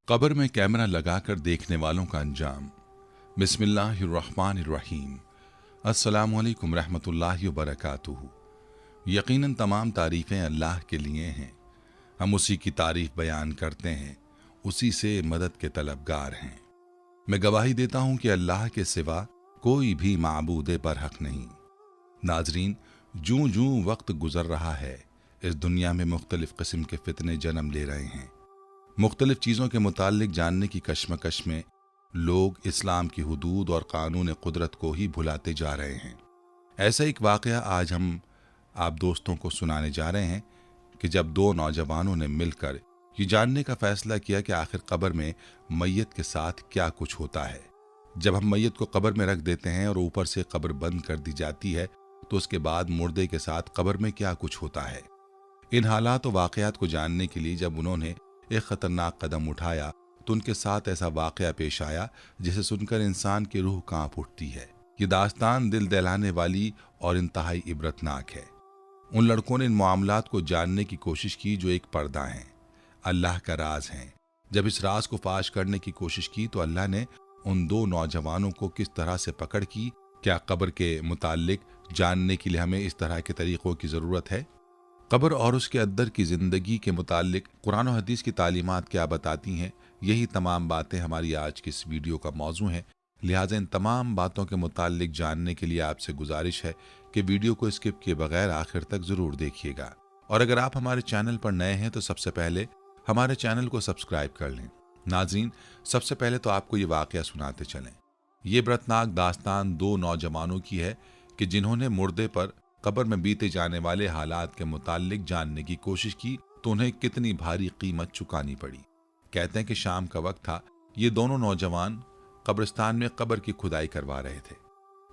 कब्र में कैमरा लगाकर देखने वालों का अंजाम। बिस्मिल्लाहिर्रहमानिर्रहीम। अस्सलामुअलैकुम रहमतुल्लाहि व बरकातुहू। यकीनन तमाम तारीफ़ें अल्लाह के लिए हैं। हम उसी की तारीफ़ बयान करते हैं, उसी से मदद के तलबगार हैं। मैं गवाही देता हूँ कि अल्लाह के सिवा कोई भी माबूदे पर हक नहीं। नाजरीन, जूं जूं वक्त गुजर रहा है, इस दुनिया में मुख्तलिफ किस्म के फितने जन्म ले रहे हैं। मुख्तलिफ चीज़ों के मुताल्लिक जानने की कश्मकश में लोग इस्लाम की हुदूद और कानून कुदरत को ही भुलाते जा रहे हैं। ऐसा एक वाक़या आज हम आप दोस्तों को सुनाने जा रहे हैं कि जब दो नौजवानों ने मिलकर ये जानने का फैसला किया कि आखिर कब्र में मैयत के साथ क्या कुछ होता है। जब हम मैयत को कब्र में रख देते हैं और ऊपर से कब्र बंद कर दी जाती है, तो उसके बाद मुर्दे के साथ कब्र में क्या कुछ होता है। इन हालात और वाक़यात को जानने के लिए जब उन्होंने एक ख़तरनाक कदम उठाया तो उनके साथ ऐसा वाक़या पेश आया जिसे सुनकर इंसान की रूह कांप उठती है। ये दास्तान दिल दहलाने वाली और इंतहाई इबरतनाक है। उन लड़कों ने इन मामलात को जानने की कोशिश की जो एक पर्दा हैं, अल्लाह का राज हैं। जब इस राज को फाश करने की कोशिश की तो अल्लाह ने उन दो नौजवानों को किस तरह से पकड़ की। क्या कब्र के मुताल्लिक जानने के लिए हमें इस तरह के तरीक़ों की ज़रूरत है? कब्र और उसके अंदर की ज़िंदगी के मुताल्लिक कुरान और हदीस की तालीमात क्या बताती हैं, यही तमाम बातें हमारी आज की इस वीडियो का मौजू हैं। लिहाजा इन तमाम बातों के मुताल्लिक जानने के लिए आपसे गुजारिश है कि वीडियो को स्किप किए बगैर आखिर तक ज़रूर देखिएगा। और अगर आप हमारे चैनल पर नए हैं तो सबसे पहले हमारे चैनल को सब्सक्राइब कर लें। नाज़रीन, सबसे पहले तो आपको ये वाक़या सुनाते चलें। ये इबरतनाक दास्तान दो नौजवानों की है कि जिन्होंने मुर्दे पर कब्र में बीते जाने वाले हालात के मुताल्लिक जानने की कोशिश की तो उन्हें कितनी भारी कीमत चुकानी पड़ी। कहते हैं कि शाम का वक्त था। ये दोनों नौजवान कब्रिस्तान में कब्र की खुदाई करवा रहे थे।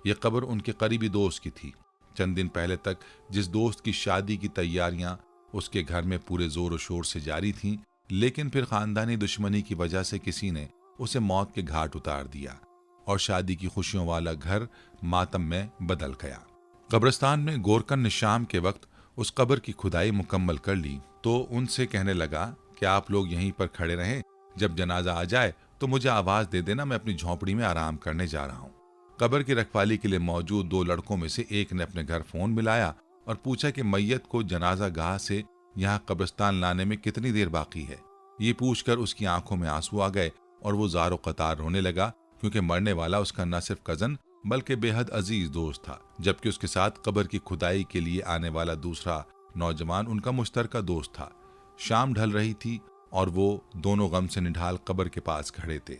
ये कब्र उनके करीबी दोस्त की थी। चंद दिन पहले तक जिस दोस्त की शादी की तैयारियां उसके घर में पूरे जोर और शोर से जारी थीं, लेकिन फिर खानदानी दुश्मनी की वजह से किसी ने उसे मौत के घाट उतार दिया और शादी की खुशियों वाला घर मातम में बदल गया। कब्रिस्तान में गोरकन ने शाम के वक्त उस कब्र की खुदाई मुकम्मल कर ली तो उनसे कहने लगा कि आप लोग यहीं पर खड़े रहें, जब जनाजा आ जाए तो मुझे आवाज दे देना, मैं अपनी झोंपड़ी में आराम करने जा रहा हूँ। कब्र की रखवाली के लिए मौजूद दो लड़कों में से एक ने अपने घर फोन मिलाया और पूछा कि मैयत को जनाजा गाह से यहाँ कब्रिस्तान लाने में कितनी देर बाकी है। ये पूछकर उसकी आंखों में आंसू आ गए और वो ज़ारो कतार रोने लगा, क्योंकि मरने वाला उसका न सिर्फ कजन बल्कि बेहद अजीज दोस्त था, जबकि उसके साथ कब्र की खुदाई के लिए आने वाला दूसरा नौजवान उनका मुश्तरका दोस्त था। शाम ढल रही थी और वो दोनों गम से निढाल कब्र के पास खड़े थे।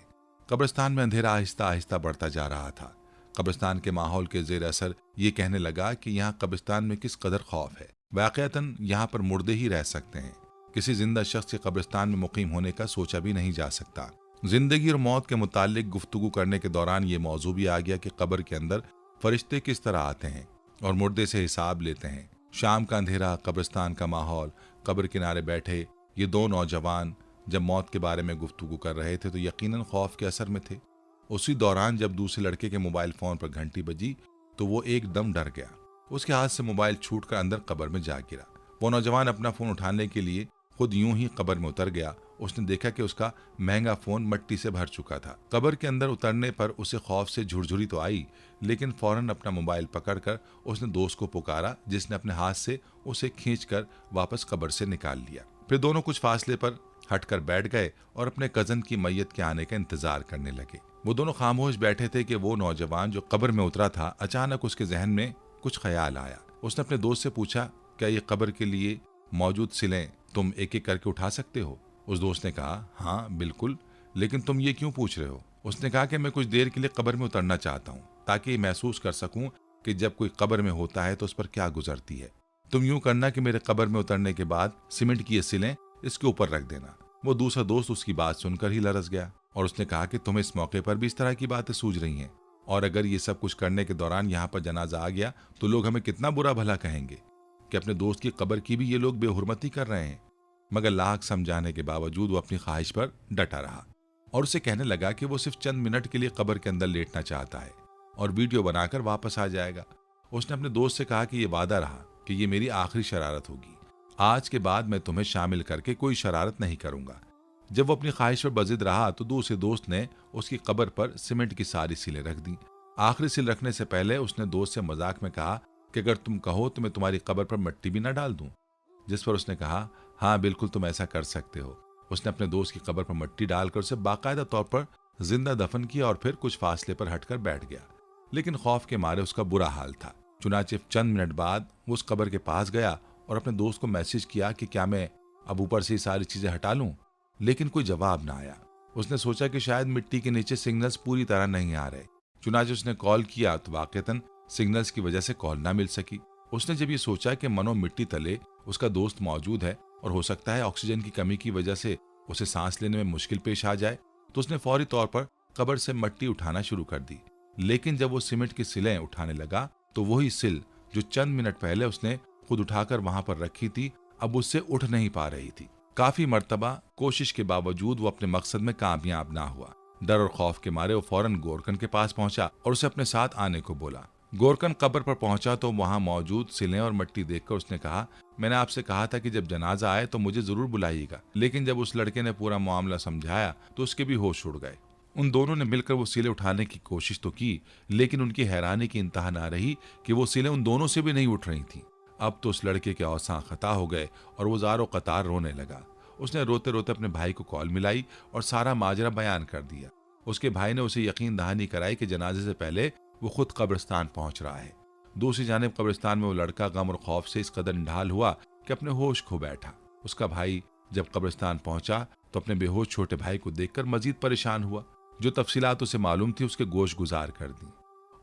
कब्रिस्तान में अंधेरा आहिस्ता आहिस्ता बढ़ता जा रहा था। कब्रिस्तान के माहौल के जेर असर ये कहने लगा कि यहाँ कब्रिस्तान में किस कदर खौफ है। वाक़अतन यहाँ पर मुर्दे ही रह सकते हैं। किसी जिंदा शख्स के कब्रिस्तान में मुकीम होने का सोचा भी नहीं जा सकता। जिंदगी और मौत के मुतालिक गुफ्तगू करने के दौरान ये मौजू भी आ गया कि कब्र के अंदर फरिश्ते किस तरह आते हैं और मुर्दे से हिसाब लेते हैं। शाम का अंधेरा, कब्रिस्तान का माहौल, कब्र किनारे बैठे ये दो नौजवान जब मौत के बारे में गुफ्तगू कर रहे थे तो यकीनन खौफ के असर में थे। उसी दौरान जब दूसरे लड़के के मोबाइल फोन पर घंटी बजी तो वो एकदम डर गया। उसके हाथ से मोबाइल छूटकर अंदर कब्र में जा गिरा। वो नौजवान अपना फोन उठाने के लिए खुद यूं ही कब्र में उतर गया। उसने देखा कि उसका महंगा फोन मिट्टी से भर चुका था। कब्र के अंदर उतरने पर उसे खौफ से झुरझुरी तो आई, लेकिन फौरन अपना मोबाइल पकड़कर उसने दोस्त को पुकारा, जिसने अपने हाथ से उसे खींचकर वापस कब्र से निकाल लिया। फिर दोनों कुछ फासले पर हटकर बैठ गए और अपने कजन की मैयत के आने का इंतजार करने लगे। वो दोनों खामोश बैठे थे कि वो नौजवान जो कब्र में उतरा था, अचानक उसके जहन में कुछ ख्याल आया। उसने अपने दोस्त से पूछा, क्या ये कब्र के लिए मौजूद सिलें तुम एक एक करके उठा सकते हो? उस दोस्त ने कहा, हाँ बिल्कुल, लेकिन तुम ये क्यों पूछ रहे हो? उसने कहा कि मैं कुछ देर के लिए कब्र में उतरना चाहता हूँ, ताकि महसूस कर सकूं कि जब कोई कब्र में होता है तो उस पर क्या गुजरती है। तुम यूं करना कि मेरे कब्र में उतरने के बाद सीमेंट की ये सिलें इसके ऊपर रख देना। वो दूसरा दोस्त उसकी बात सुनकर ही लरस गया और उसने कहा कि तुम्हें इस मौके पर भी इस तरह की बातें सूझ रही हैं, और अगर ये सब कुछ करने के दौरान यहाँ पर जनाजा आ गया तो लोग हमें कितना बुरा भला कहेंगे कि अपने दोस्त की कब्र की भी ये लोग बेहुरमती कर रहे हैं। मगर लाख समझाने के बावजूद वो अपनी ख्वाहिश पर डटा रहा और उसे कहने लगा कि वो सिर्फ चंद मिनट के लिए कब्र के अंदर लेटना चाहता है और वीडियो बनाकर वापस आ जाएगा। उसने अपने दोस्त से कहा कि ये वादा रहा कि ये मेरी आखिरी शरारत होगी। आज के बाद मैं तुम्हें शामिल करके कोई शरारत नहीं करूंगा। जब वो अपनी ख्वाहिश पर बजिद रहा तो दूसरे दोस्त ने उसकी कब्र पर सीमेंट की सारी सीलें रख दी। आखिरी सील रखने से पहले उसने दोस्त से मजाक में कहा कि अगर तुम कहो तो मैं तुम्हारी कब्र पर मिट्टी भी ना डाल दूं। जिस पर उसने कहा, हाँ बिल्कुल तुम ऐसा कर सकते हो। उसने अपने दोस्त की कब्र पर मिट्टी डालकर उसे बाकायदा तौर पर जिंदा दफन किया और फिर कुछ फासले पर हटकर बैठ गया। लेकिन खौफ के मारे उसका बुरा हाल था। चुनाचे चंद मिनट बाद वो उस कब्र के पास गया और अपने दोस्त को मैसेज किया कि क्या मैं अब ऊपर से सारी चीजें हटा लूं, लेकिन कोई जवाब ना आया। उसने सोचा कि शायद मिट्टी के नीचे सिग्नल्स पूरी तरह नहीं आ रहे। चुनाचे उसने कॉल किया तो वाकईतन सिग्नल्स की वजह से कॉल ना मिल सकी। उसने जब ये सोचा कि मनो मिट्टी तले उसका दोस्त मौजूद है और हो सकता है ऑक्सीजन की कमी की वजह से उसे सांस लेने में मुश्किल पेश आ जाए, तो उसने फौरी तौर पर कब्र से मिट्टी उठाना शुरू कर दी। लेकिन जब वो सीमेंट की सिलें उठाने लगा तो वही सिल जो चंद मिनट पहले उसने खुद उठाकर वहां पर रखी थी, अब उससे उठ नहीं पा रही थी। काफी मर्तबा कोशिश के बावजूद वो अपने मकसद में कामयाब ना हुआ। डर और खौफ के मारे वो फौरन गोरकन के पास पहुंचा और उसे अपने साथ आने को बोला। गोरकन कब्र पर पहुंचा तो वहां मौजूद सिलें और मिट्टी देखकर उसने कहा, मैंने आपसे कहा था कि जब जनाजा आए तो मुझे जरूर बुलाइएगा। लेकिन जब उस लड़के ने पूरा मामला समझाया तो उसके भी होश उड़ गए। उन दोनों ने मिलकर वो सिलें उठाने की कोशिश तो की, लेकिन उनकी हैरानी की इंतहा ना रही कि वो सिलें उन दोनों से भी नहीं उठ रही थीं। अब तो उस लड़के के औसां खता हो गए और वो ज़ारो कतार रोने लगा। उसने रोते रोते अपने भाई को कॉल मिलाई और सारा माजरा बयान कर दिया। उसके भाई ने उसे यकीन दहानी कराई कि जनाजे से पहले वो खुद कब्रिस्तान पहुंच रहा है। दूसरी जानिब कब्रिस्तान में वो लड़का गम और खौफ से इस कदर निढाल हुआ कि अपने होश खो बैठा। उसका भाई जब कब्रिस्तान पहुंचा तो अपने बेहोश छोटे भाई को देखकर मजीद परेशान हुआ। जो तफसीलात उसे मालूम थी उसके गोश गुजार कर दी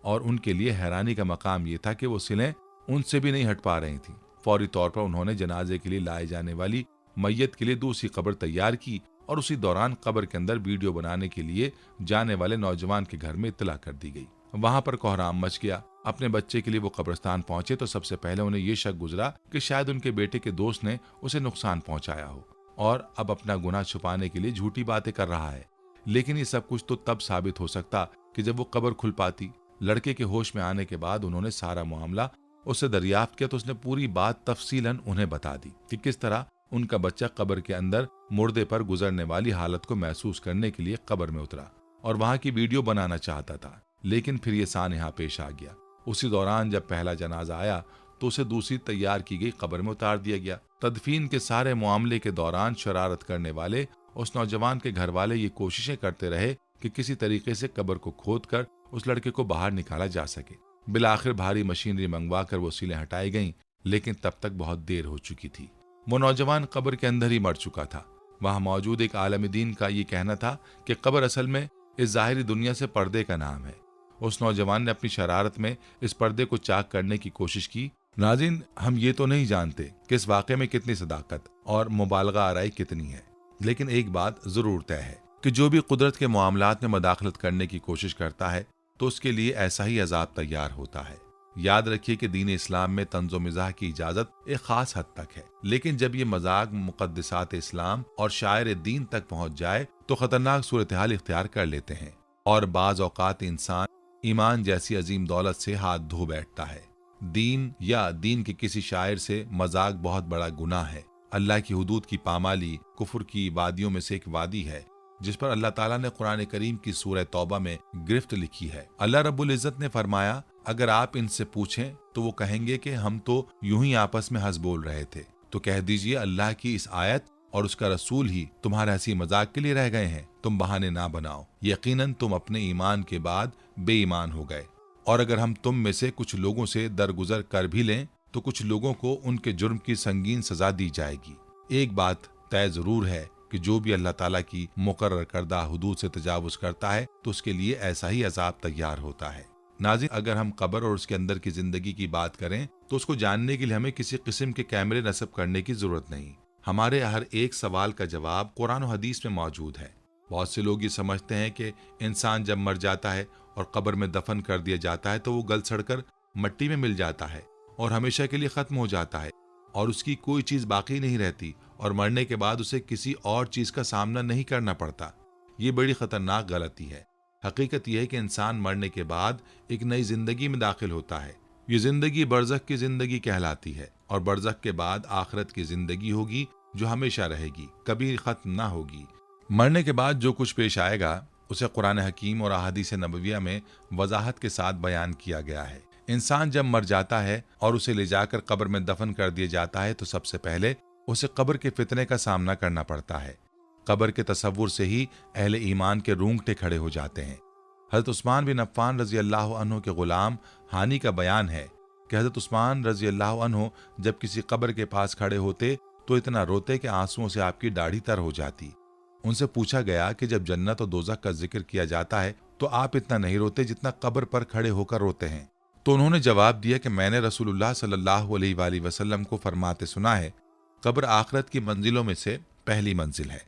और उनके लिए हैरानी का मकाम यह था कि वो सिलें उनसे भी नहीं हट पा रही थी। फौरी तौर पर उन्होंने जनाजे के लिए लाए जाने वाली मैयत के लिए दूसरी कब्र तैयार की और उसी दौरान कब्र के अंदर वीडियो बनाने के लिए जाने वाले नौजवान के घर में इत्तला कर दी गई। वहां पर कोहराम मच गया। अपने बच्चे के लिए वो कब्रिस्तान पहुंचे तो सबसे पहले उन्हें यह शक गुजरा कि शायद उनके बेटे के दोस्त ने उसे नुकसान पहुंचाया हो और अब अपना गुनाह छुपाने के लिए झूठी बातें कर रहा है। लेकिन ये सब कुछ तो तब साबित हो सकता कि जब वो कब्र खुल पाती। लड़के के होश में आने के बाद उन्होंने सारा मामला उससे दरियाफ्त किया तो उसने पूरी बात तफसीलन उन्हें बता दी कि किस तरह उनका बच्चा कब्र के अंदर मुर्दे पर गुजरने वाली हालत को महसूस करने के लिए कब्र में उतरा और वहां की वीडियो बनाना चाहता था। लेकिन फिर ये सानहा पेश आ गया। उसी दौरान जब पहला जनाजा आया तो उसे दूसरी तैयार की गई कब्र में उतार दिया गया। तदफीन के सारे मामले के दौरान शरारत करने वाले उस नौजवान के घर वाले ये कोशिशें करते रहे कि किसी तरीके से कब्र को खोदकर उस लड़के को बाहर निकाला जा सके। बिलाखिर भारी मशीनरी मंगवा कर वो सिलें हटाई गईं, लेकिन तब तक बहुत देर हो चुकी थी। वो नौजवान कब्र के अंदर ही मर चुका था। वहां मौजूद एक आलम दीन का ये कहना था कि कब्र असल में इस जाहिरी दुनिया से पर्दे का नाम है। उस नौजवान ने अपनी शरारत में इस पर्दे को चाक करने की कोशिश की। नाज़रीन, हम ये तो नहीं जानते कि इस वाक़े में कितनी सदाकत और मुबालगा आराई कितनी है, लेकिन एक बात जरूर तय है कि जो भी कुदरत के मामलात में मदाखलत करने की कोशिश करता है तो उसके लिए ऐसा ही अजाब तैयार होता है। याद रखिए कि दीन इस्लाम में तंज़ो मिज़ाह की इजाजत एक खास हद तक है, लेकिन जब ये मजाक मुक़द्दसात इस्लाम और शायर दीन तक पहुंच जाए तो खतरनाक सूरत हाल इख्तियार कर लेते हैं और बाज़ औक़ात इंसान ईमान जैसी अजीम दौलत से हाथ धो बैठता है। दीन या दीन के किसी शायर से मजाक बहुत बड़ा गुनाह है। अल्लाह की हुदूद की पामाली कुफ्र की वादियों में से एक वादी है जिस पर अल्लाह ताला ने कुरान करीम की सूरह तौबा में गिरफ्त लिखी है। अल्लाह रब्बुल इज़्ज़त ने फरमाया, अगर आप इनसे पूछें तो वो कहेंगे कि हम तो यूं ही आपस में हंस बोल रहे थे। तो कह दीजिए, अल्लाह की इस आयत और उसका रसूल ही तुम्हारे हंसी मजाक के लिए रह गए हैं। तुम बहाने ना बनाओ, यकीनन तुम अपने ईमान के बाद बेईमान हो गए। और अगर हम तुम में से कुछ लोगों से दरगुजर कर भी लें तो कुछ लोगों को उनके जुर्म की संगीन सजा दी जाएगी। एक बात तय जरूर है कि जो भी अल्लाह ताला की मुकर्रर करदा हुदूद से तजावुज करता है तो उसके लिए ऐसा ही अजाब तैयार होता है। नाज़रीन, अगर हम कब्र और उसके अंदर की जिंदगी की बात करें तो उसको जानने के लिए हमें किसी किस्म के कैमरे नस्ब करने की जरूरत नहीं। हमारे हर एक सवाल का जवाब कुरान और हदीस में मौजूद है। बहुत से लोग ये समझते हैं कि इंसान जब मर जाता है और कब्र में दफन कर दिया जाता है तो वो गल सड़कर मट्टी में मिल जाता है और हमेशा के लिए खत्म हो जाता है और उसकी कोई चीज बाकी नहीं रहती और मरने के बाद उसे किसी और चीज का सामना नहीं करना पड़ता। ये बड़ी खतरनाक गलती है। हकीकत यह है कि इंसान मरने के बाद एक नई जिंदगी में दाखिल होता है। ये जिंदगी बरज़ख की जिंदगी कहलाती है और बरज़ख के बाद आखिरत की जिंदगी होगी जो हमेशा रहेगी, कभी खत्म ना होगी। मरने के बाद जो कुछ पेश आएगा उसे कुरान हकीम और अहादीस नबविया में वजाहत के साथ बयान किया गया है। इंसान जब मर जाता है और उसे ले जाकर कब्र में दफन कर दिया जाता है तो सबसे पहले उसे कब्र के फितने का सामना करना पड़ता है। कब्र के तसव्वुर से ही अहले ईमान के रूंगटे खड़े हो जाते हैं। हजरत उस्मान बिन अफ़्फ़ान रजी अल्लाह अन्हु के गुलाम हानी का बयान है कि हजरत उस्मान रजी अल्लाह अन्हु जब किसी कब्र के पास खड़े होते तो इतना रोते कि आंसुओं से आपकी दाढ़ी तर हो जाती। उनसे पूछा गया कि जब जन्नत और दोज़ख का जिक्र किया जाता है तो आप इतना नहीं रोते जितना कब्र पर खड़े होकर रोते हैं। तो उन्होंने जवाब दिया कि मैंने रसूलुल्लाह सल्लल्लाहु अलैहि वसल्लम को फरमाते सुना है, कब्र आखिरत की मंजिलों में से पहली मंजिल है।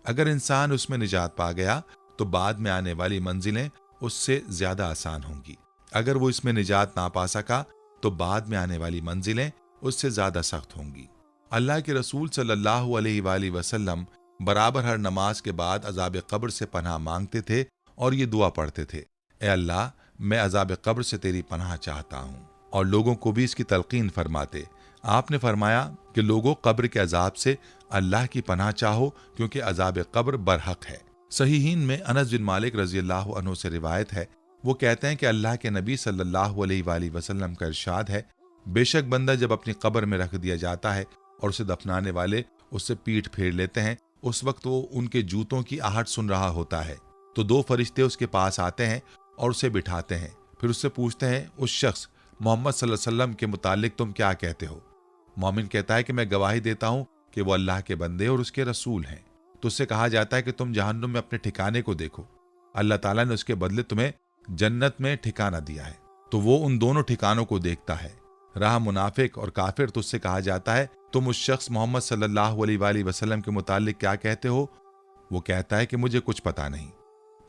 अगर इंसान उसमें निजात पा गया तो बाद में आने वाली मंजिलें उससे ज्यादा आसान होंगी। अगर वो इसमें निजात ना पा सका तो बाद में आने वाली मंजिलें उससे ज्यादा सख्त होंगी। अल्लाह के रसूल सल्लल्लाहु अलैहि वसल्लम बराबर हर नमाज के बाद अजाब कब्र से पनाह मांगते थे और ये दुआ पढ़ते थे, ए अल्लाह मैं अजाब कब्र से तेरी पनाह चाहता हूँ। और लोगों को भी इसकी तलकीन फरमाते। आपने फरमाया कि लोगों कब्र के अजाब से अल्लाह की पनाह चाहो क्योंकि अजाब कब्र बरहक है। सहीहीन में अनस बिन मालिक रजी अल्लाह अन्हु से रिवायत है, वो कहते हैं कि अल्लाह के नबी सल्लल्लाहु अलैहि वसल्लम का इरशाद है, बेशक बंदा जब अपनी कब्र में रख दिया जाता है और उसे दफनाने वाले उससे पीठ फेर लेते हैं, उस वक्त वो उनके जूतों की आहट सुन रहा होता है तो दो फरिश्ते उसके पास आते हैं और उसे बिठाते हैं। फिर उससे पूछते हैं, उस शख्स मोहम्मद सल्लल्लाहु अलैहि वसल्लम के मुतालिक तुम क्या कहते हो? मोमिन कहता है कि मैं गवाही देता हूं कि वो अल्लाह के बंदे और उसके रसूल हैं। तो उससे कहा जाता है कि तुम जहन्नुम में अपने ठिकाने को देखो, अल्लाह ताला ने उसके बदले तुम्हें जन्नत में ठिकाना दिया है। तो वो उन दोनों ठिकानों को देखता है, रहा मुनाफिक और काफिर। तो उससे कहा जाता है, तुम उस शख्स मोहम्मद सल्लल्लाहु अलैहि वसल्लम के मुतालिक क्या कहते हो? वो कहता है कि मुझे कुछ पता नहीं,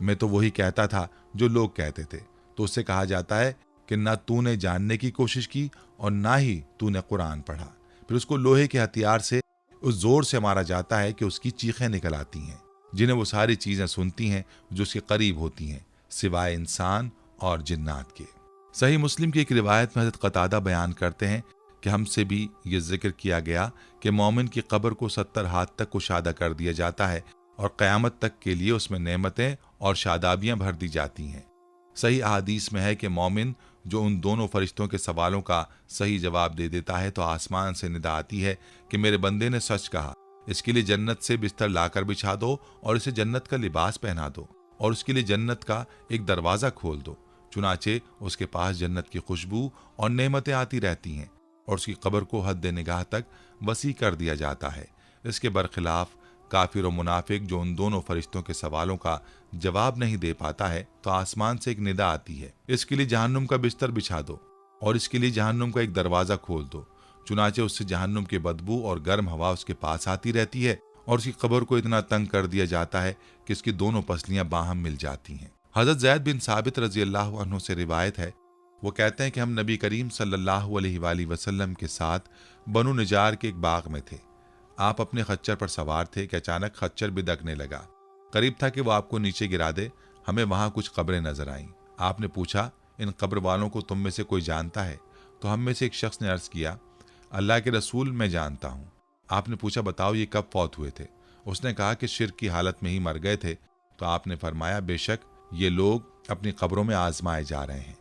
मैं तो वही कहता था जो लोग कहते थे। तो उससे कहा जाता है कि ना तूने जानने की कोशिश की और ना ही तूने कुरान पढ़ा। फिर उसको लोहे के हथियार से उस जोर से मारा जाता है कि उसकी चीखें निकल आती हैं, जिन्हें वो सारी चीजें सुनती हैं जो उसके करीब होती हैं सिवाय इंसान और जिन्नात के। सही मुस्लिम की एक रिवायत में हज़रत कतादा बयान करते हैं कि हमसे भी ये जिक्र किया गया कि मोमिन की कब्र को 70 हाथ तक कुशादा कर दिया जाता है और क़यामत तक के लिए उसमें नेमतें और शादाबियां भर दी जाती हैं। सही अहादीस में है कि मोमिन जो उन दोनों फरिश्तों के सवालों का सही जवाब दे देता है तो आसमान से निदा आती है कि मेरे बंदे ने सच कहा, इसके लिए जन्नत से बिस्तर लाकर बिछा दो और इसे जन्नत का लिबास पहना दो और उसके लिए जन्नत का एक दरवाज़ा खोल दो। चुनाचे उसके पास जन्नत की खुशबू और नेमतें आती रहती हैं और उसकी कब्र को हद निगाह तक वसी कर दिया जाता है। इसके बरखिलाफ काफिर और मुनाफिक जो उन दोनों फरिश्तों के सवालों का जवाब नहीं दे पाता है तो आसमान से एक निदा आती है, इसके लिए जहन्नुम का बिस्तर बिछा दो और इसके लिए जहन्नुम का एक दरवाज़ा खोल दो। चुनाचे उससे जहन्नुम की बदबू और गर्म हवा उसके पास आती रहती है और उसकी कब्र को इतना तंग कर दिया जाता है कि उसकी दोनों पसलियां बाहम मिल जाती हैं। हज़रत ज़ैद बिन साबित रजी अल्लाह अन्हु से रिवायत है, वो कहते हैं कि हम नबी करीम सल्लल्लाहु अलैहि वसल्लम के साथ बनु निजार के एक बाग में थे। आप अपने खच्चर पर सवार थे कि अचानक खच्चर बिदकने लगा। करीब था कि वो आपको नीचे गिरा दे। हमें वहां कुछ कब्रें नजर आईं। आपने पूछा, इन कब्र वालों को तुम में से कोई जानता है? तो हम में से एक शख्स ने अर्ज किया, अल्लाह के रसूल मैं जानता हूँ। आपने पूछा, बताओ ये कब फौत हुए थे? उसने कहा कि शिर्क की हालत में ही मर गए थे। तो आपने फरमाया, बेशक ये लोग अपनी कब्रों में आजमाए जा रहे हैं।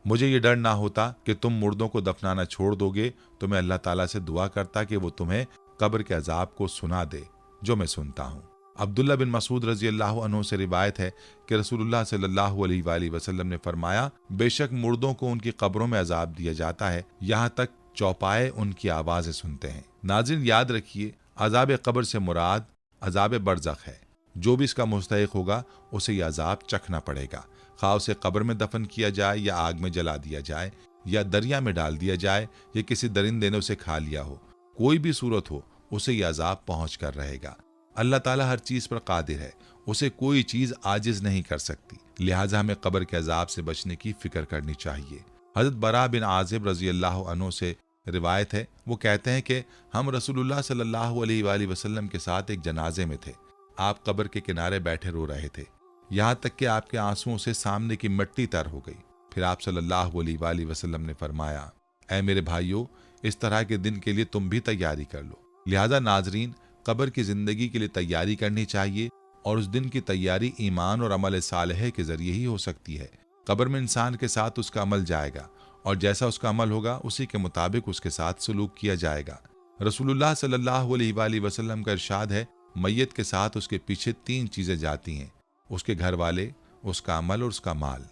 मुझे ये डर ना होता कि तुम मुर्दों को दफनाना छोड़ दोगे तो मैं अल्लाह ताला से दुआ करता कि वो तुम्हें कब्र के अजाब को सुना दे जो मैं सुनता हूँ। अब्दुल्ला बिन मसूद रजी अल्लाह अन्हु से रिवायत है कि रसूलुल्लाह सल्लल्लाहु अलैहि वसल्लम ने फरमाया, बेशक मुर्दों को उनकी कब्रों में अजाब दिया जाता है, यहाँ तक चौपाए उनकी आवाजें सुनते हैं। नाज़रीन याद रखिए, अजाब कब्र से मुराद अजाब बरज़ख है। जो भी इसका मुस्तहिक होगा उसे यह अजाब चखना पड़ेगा, खा उसे कब्र में दफन किया जाए या आग में जला दिया जाए या दरिया में डाल दिया जाए या किसी दरिंदे ने उसे खा लिया हो। कोई भी सूरत हो उसे यह अजाब पहुंच कर रहेगा। अल्लाह ताला हर चीज पर कादिर है, उसे कोई चीज आजिज नहीं कर सकती। लिहाजा हमें कब्र के अजाब से बचने की फिक्र करनी चाहिए। हजरत बरा बिन आजिब रजी अल्लाह अन्हु से रिवायत है, वो कहते हैं कि हम रसूलुल्लाह सल्लल्लाहु अलैहि वसल्लम के साथ एक जनाजे में थे। आप कब्र के किनारे बैठे रो रहे थे, यहाँ तक कि आपके आंसुओं से सामने की मिट्टी तर हो गई। फिर आप सल्लल्लाहु अलैहि वसल्लम ने फरमाया, ऐ मेरे भाइयों, इस तरह के दिन के लिए तुम भी तैयारी कर लो। लिहाजा नाजरीन, कब्र की जिंदगी के लिए तैयारी करनी चाहिए और उस दिन की तैयारी ईमान और अमल सालेह के जरिए ही हो सकती है। कब्र में इंसान के साथ उसका अमल जाएगा और जैसा उसका अमल होगा उसी के मुताबिक उसके साथ सलूक किया जाएगा। रसूलुल्लाह सल्लल्लाहु अलैहि वसल्लम का इरशाद है, मैयत के साथ उसके पीछे 3 चीजें जाती हैं, उसके घर वाले, उसका अमल और उसका माल।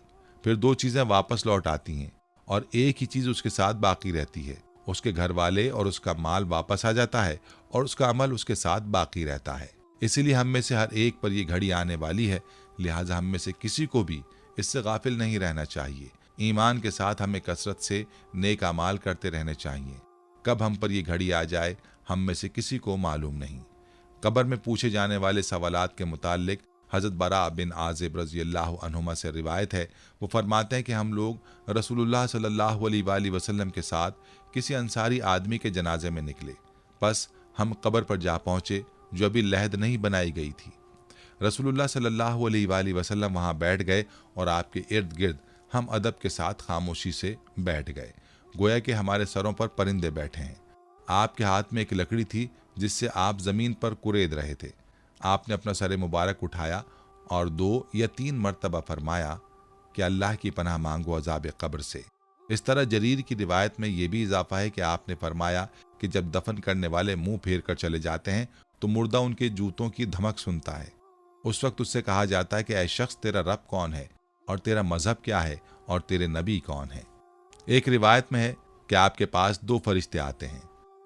फिर 2 चीजें वापस लौट आती हैं और एक ही चीज उसके साथ बाकी रहती है। उसके घर वाले और उसका माल वापस आ जाता है और उसका अमल उसके साथ बाकी रहता है। इसीलिए हम में से हर एक पर यह घड़ी आने वाली है, लिहाजा हम में से किसी को भी इससे गाफिल नहीं रहना चाहिए। ईमान के साथ हमें कसरत से नेक अमाल करते रहने चाहिए। कब हम पर यह घड़ी आ जाए हम में से किसी को मालूम नहीं। कब्र में पूछे जाने वाले सवालात के मुतालिक हज़रत बरा बिन आज़िब रज़ियल्लाहु अन्हुमा से रिवायत है, वो फरमाते हैं कि हम लोग रसूलुल्लाह सल्लल्लाहु अलैहि वसल्लम के साथ किसी अंसारी आदमी के जनाजे में निकले। बस हम कब्र पर जा पहुँचे जो अभी लहद नहीं बनाई गई थी। रसूलुल्लाह सल्लल्लाहु अलैहि वसल्लम वहाँ बैठ गए और आपके इर्द गिर्द हम अदब के साथ खामोशी से बैठ गए, गोया कि हमारे सरों पर परिंदे बैठे हैं। आपके हाथ में एक लकड़ी थी जिससे आप ज़मीन पर कुरेद रहे थे। आपने अपना सर मुबारक उठाया और 2 या 3 मरतबा फरमाया कि अल्लाह की पनाह मांगो अज़ाब कब्र से। इस तरह जरीर की रिवायत में यह भी इजाफा है कि आपने फरमाया कि जब दफन करने वाले मुंह फेर कर चले जाते हैं तो मुर्दा उनके जूतों की धमक सुनता है। उस वक्त उससे कहा जाता है कि ऐ शख्स, तेरा रब कौन है और तेरा मजहब क्या है और तेरे नबी कौन है। एक रिवायत में है कि आपके पास 2 फरिश्ते आते हैं,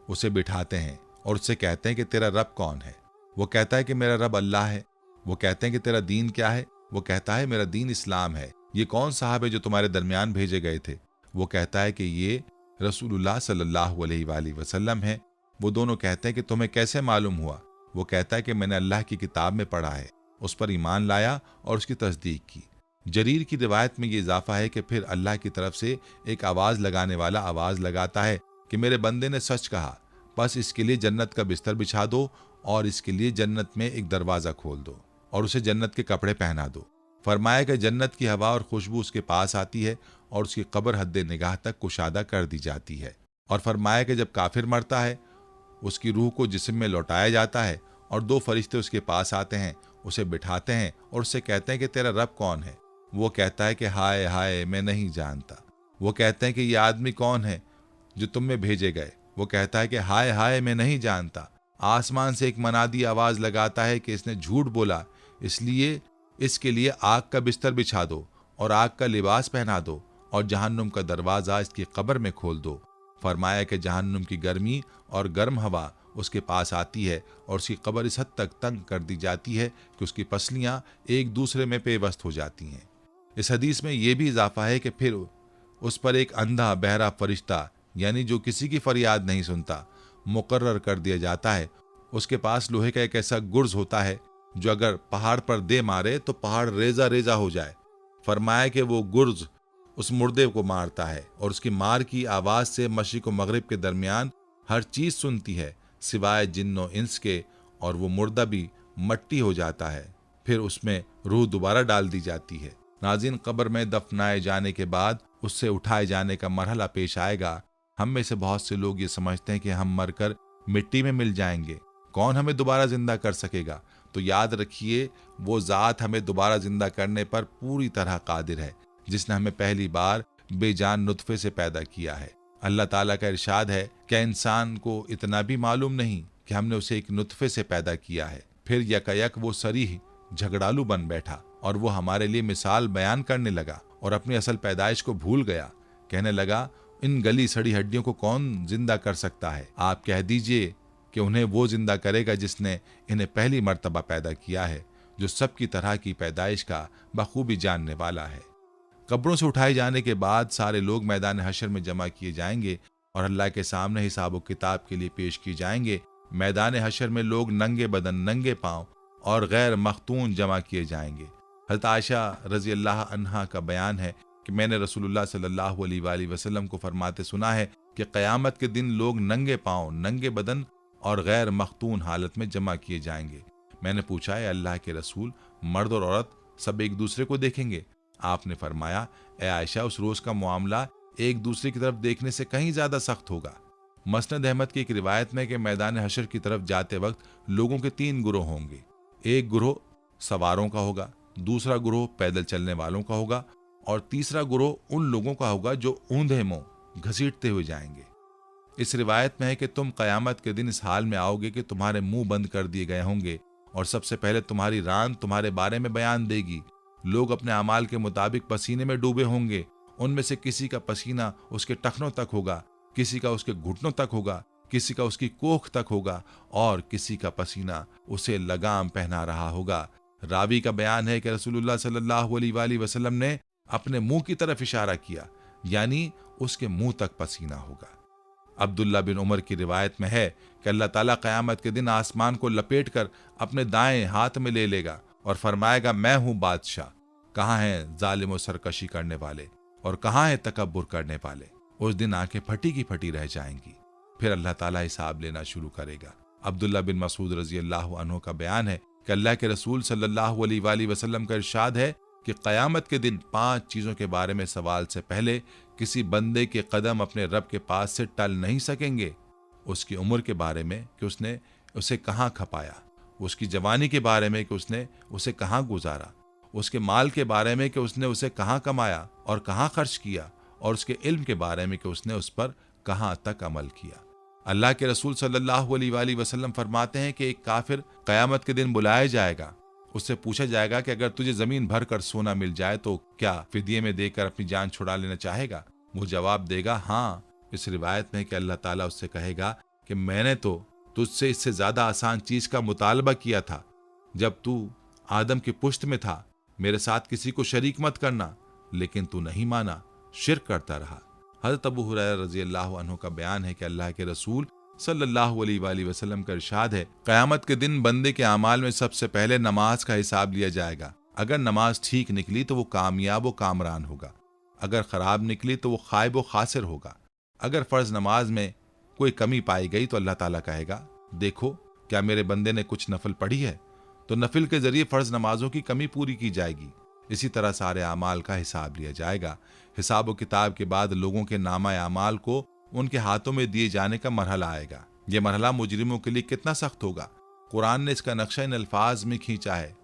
उसे बिठाते हैं और उससे कहते हैं कि तेरा रब कौन है। वो कहता है कि मेरा रब अल्लाह है। वो कहते हैं कि तेरा दीन क्या है। वो कहता है मेरा दीन इस्लाम है। ये कौन साहब है जो तुम्हारे दरमियान भेजे गए थे। वो कहता है कि ये रसूलुल्लाह सल्लल्लाहु अलैहि वसल्लम है। वो दोनों कहते हैं कि तुम्हें कैसे मालूम हुआ। वो कहता है कि मैंने अल्लाह की किताब में पढ़ा है, उस पर ईमान लाया और उसकी तस्दीक की। जरीर की रिवायत में ये इजाफा है कि फिर अल्लाह की तरफ से एक आवाज़ लगाने वाला आवाज़ लगाता है कि मेरे बंदे ने सच कहा, बस इसके लिए जन्नत का बिस्तर बिछा दो और इसके लिए जन्नत में एक दरवाज़ा खोल दो और उसे जन्नत के कपड़े पहना दो। फरमाया कि जन्नत की हवा और खुशबू उसके पास आती है और उसकी कब्र हद्दे निगाह तक कुशादा कर दी जाती है। और फरमाया कि जब काफिर मरता है उसकी रूह को जिस्म में लौटाया जाता है और 2 फरिश्ते उसके पास आते हैं, उसे बिठाते हैं और उससे कहते हैं कि तेरा रब कौन है। वो कहता है कि हाय हाय मैं नहीं जानता। वो कहते हैं कि ये आदमी कौन है जो तुम में भेजे गए। वो कहता है कि हाय हाय मैं नहीं जानता। आसमान से एक मनादी आवाज लगाता है कि इसने झूठ बोला, इसलिए इसके लिए आग का बिस्तर बिछा दो और आग का लिबास पहना दो और जहन्नुम का दरवाजा इसकी कब्र में खोल दो। फरमाया कि जहन्नुम की गर्मी और गर्म हवा उसके पास आती है और उसकी कब्र इस हद तक तंग कर दी जाती है कि उसकी पसलियां एक दूसरे में पेवस्त हो जाती हैं। इस हदीस में यह भी इजाफा है कि फिर उस पर एक अंधा बहरा फरिश्ता, यानी जो किसी की फरियाद नहीं सुनता, मुकर्रर कर दिया जाता है। उसके पास लोहे का एक ऐसा गुर्ज होता है जो अगर पहाड़ पर दे मारे तो पहाड़ रेजा रेजा हो जाए। फरमाया कि वो गुर्ज उस मुर्दे को मारता है और उसकी मार की आवाज से मशरिक और मगरिब के दरमियान हर चीज सुनती है सिवाय जिन्नो इंस के, और वो मुर्दा भी मट्टी हो जाता है। फिर उसमें रूह दोबारा डाल दी जाती है। नाज़रीन, कब्र में दफनाए जाने के बाद उससे उठाए जाने का मरहला पेश आएगा। हम में से बहुत से लोग ये समझते हैं कि हम मरकर मिट्टी में मिल जाएंगे, कौन हमें दोबारा जिंदा कर सकेगा। तो याद रखिए, वो ज़ात हमें दोबारा जिंदा करने पर पूरी तरह कादिर है जिसने हमें पहली बार बेजान नुतफे से पैदा किया है। अल्लाह ताला का इरशाद है, क्या इंसान को इतना भी मालूम नहीं कि हमने उसे एक नुतफे से पैदा किया है। फिर यकायक वो सरीह झगड़ालू बन बैठा और वो हमारे लिए मिसाल बयान करने लगा और अपनी असल पैदाइश को भूल गया। कहने लगा, इन गली सड़ी हड्डियों को कौन जिंदा कर सकता है। आप कह दीजिए कि उन्हें वो जिंदा करेगा जिसने इन्हें पहली मर्तबा पैदा किया है, जो सबकी तरह की पैदाइश का बखूबी जानने वाला है। कब्रों से उठाए जाने के बाद सारे लोग मैदान हशर में जमा किए जाएंगे और अल्लाह के सामने हिसाब व किताब के लिए पेश किए जाएंगे। मैदान हशर में लोग नंगे बदन, नंगे पांव और गैर मख्तून जमा किए जाएंगे। हज़रत आयशा रज़ी अल्लाह अन्हा का बयान है कि मैंने रसूलुल्लाह सल्लल्लाहु अलैहि वसल्लम को फरमाते सुना है कि क़यामत के दिन लोग नंगे पांव, नंगे बदन और गैर मख्तून हालत में जमा किए जाएंगे। मैंने पूछा, है अल्लाह के रसूल, मर्द और औरत सब एक दूसरे को देखेंगे? आपने फरमाया, ए आयशा, उस रोज का मामला एक दूसरे की तरफ देखने से कहीं ज्यादा सख्त होगा। मसनद अहमद की एक रिवायत में कि मैदान हशर की तरफ जाते वक्त लोगों के 3 गुरोह होंगे। एक गुरोह सवारों का होगा, दूसरा गिरोह पैदल चलने वालों का होगा और तीसरा गिरोह उन लोगों का होगा जो ऊंधे मुंह घसीटते हुए जाएंगे। इस रिवायत में है कि तुम कयामत के दिन इस हाल में आओगे कि तुम्हारे मुंह बंद कर दिए गए होंगे और सबसे पहले तुम्हारी रान तुम्हारे बारे में बयान देगी। लोग अपने अमाल के मुताबिक पसीने में डूबे होंगे। उनमें से किसी का पसीना उसके टखनों तक होगा, किसी का उसके घुटनों तक होगा, किसी का उसकी कोख तक होगा और किसी का पसीना उसे लगाम पहना रहा होगा। रावी का बयान है कि रसूलुल्लाह सल्लल्लाहु अलैहि वसल्लम ने अपने मुंह की तरफ इशारा किया, यानी उसके मुंह तक पसीना होगा। अब्दुल्ला बिन उमर की रिवायत में है कि अल्लाह ताला क़यामत के दिन आसमान को लपेटकर अपने दाएं हाथ में ले लेगा और फरमाएगा, मैं हूं बादशाह, कहाँ हैं जालिम और सरकशी करने वाले और कहाँ हैं तकब्बुर करने वाले। उस दिन आंखें फटी की फटी रह जाएंगी। फिर अल्लाह ताला हिसाब लेना शुरू करेगा। अब्दुल्ला बिन मसूद रजी अल्लाह अन्हु का बयान है कि अल्लाह के रसूल सल्लल्लाहु अलैहि वसल्लम का इरशाद है कि क़यामत के दिन 5 चीज़ों के बारे में सवाल से पहले किसी बंदे के कदम अपने रब के पास से टल नहीं सकेंगे। उसकी उम्र के बारे में कि उसने उसे कहाँ खपाया, उसकी जवानी के बारे में कि उसने उसे कहाँ गुजारा, उसके माल के बारे में कि उसने उसे कहाँ कमाया और कहाँ खर्च किया, और उसके इल्म के बारे में कि उसने उस पर कहाँ तक अमल किया। अल्लाह के रसूल सल्लल्लाहु अलैहि वसल्लम फरमाते हैं कि एक काफिर क़यामत के दिन बुलाया जाएगा। उससे पूछा जाएगा कि अगर तुझे जमीन भर कर सोना मिल जाए तो क्या फिदिये में देकर अपनी जान छुड़ा लेना चाहेगा? वो जवाब देगा, हाँ। इस रिवायत में कि अल्लाह ताला उससे कहेगा कि मैंने तो तुझसे इससे ज्यादा आसान चीज का मुतालबा किया था। जब तू आदम की पुश्त में था, मेरे साथ किसी को शरीक मत करना, लेकिन तू नहीं माना, शिर्क करता रहा। हज़रत अबू हुरैरा रज़ी अल्लाह अन्हु का बयान है कि अल्लाह के रसूल सल्लल्लाहु अलैहि वसल्लम का इरशाद है, क़यामत के दिन बंदे के अमाल में सबसे पहले नमाज का हिसाब लिया जाएगा। अगर नमाज ठीक निकली तो वो कामयाब व कामरान होगा, अगर खराब निकली तो वो खाइब व खासिर होगा। अगर फर्ज नमाज में कोई कमी पाई गई तो अल्लाह ताला कहेगा, देखो क्या मेरे बंदे ने कुछ नफल पढ़ी है, तो नफिल के जरिए फर्ज नमाजों की कमी पूरी की जाएगी। इसी तरह सारे अमाल का हिसाब लिया जाएगा। हिसाब व किताब के बाद लोगों के नामा अमाल को उनके हाथों में दिए जाने का मरहला आएगा। यह मरहला मुजरिमों के लिए कितना सख्त होगा। कुरान ने इसका नक्शा इन अल्फाज में खींचा है,